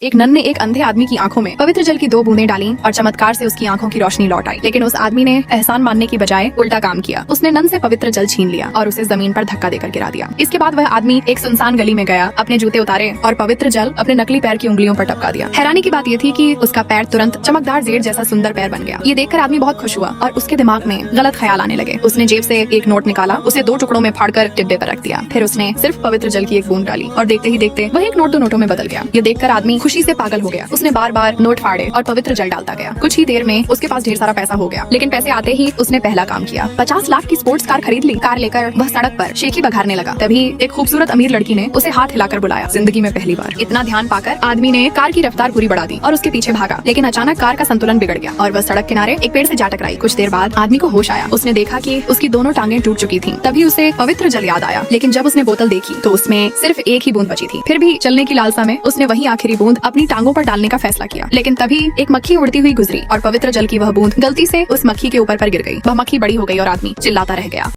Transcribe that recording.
एक नन ने एक अंधे आदमी की आंखों में पवित्र जल की 2 बूंदें डाली और चमत्कार से उसकी आंखों की रोशनी लौट आई। लेकिन उस आदमी ने एहसान मानने की बजाय उल्टा काम किया। उसने नन से पवित्र जल छीन लिया और उसे जमीन पर धक्का देकर गिरा दिया। इसके बाद वह आदमी एक सुनसान गली में गया, अपने जूते उतारे और पवित्र जल अपने नकली पैर की उंगलियों पर टपका दिया। हैरानी की बात यह थी कि उसका पैर तुरंत चमकदार जेड जैसा सुंदर पैर बन गया। ये देखकर आदमी बहुत खुश हुआ और उसके दिमाग में गलत ख्याल आने लगे। उसने जेब से एक नोट निकाला, उसे 2 टुकड़ों में फाड़कर डिब्बे पर रख दिया। फिर उसने सिर्फ पवित्र जल की एक बूंद डाली और देखते ही देखते वह एक नोट 2 नोटों में बदल गया। ये देखकर आदमी खुशी से पागल हो गया। उसने बार बार नोट फाड़े और पवित्र जल डालता गया। कुछ ही देर में उसके पास ढेर सारा पैसा हो गया। लेकिन पैसे आते ही उसने पहला काम किया, 50 लाख की स्पोर्ट्स कार खरीद ली। कार लेकर वह सड़क पर शेखी बघारने लगा। तभी एक खूबसूरत अमीर लड़की ने उसे हाथ हिलाकर बुलाया। जिंदगी में पहली बार इतना ध्यान पाकर आदमी ने कार की रफ्तार पूरी बढ़ा दी और उसके पीछे भागा। लेकिन अचानक कार का संतुलन बिगड़ गया और वह सड़क किनारे एक पेड़ से जा टकराई। कुछ देर बाद आदमी को होश आया। उसने देखा कि उसकी दोनों टांगें टूट चुकी थीं। तभी उसे पवित्र जल याद आया। लेकिन जब उसने बोतल देखी तो उसमें सिर्फ एक ही बूंद बची थी। फिर भी चलने की लालसा में उसने वही आखिरी बूंद अपनी टांगों पर डालने का फैसला किया। लेकिन तभी एक मक्खी उड़ती हुई गुजरी और पवित्र जल की वह बूंद गलती से उस मक्खी के ऊपर पर गिर गई। वह मक्खी बड़ी हो गई और आदमी चिल्लाता रह गया।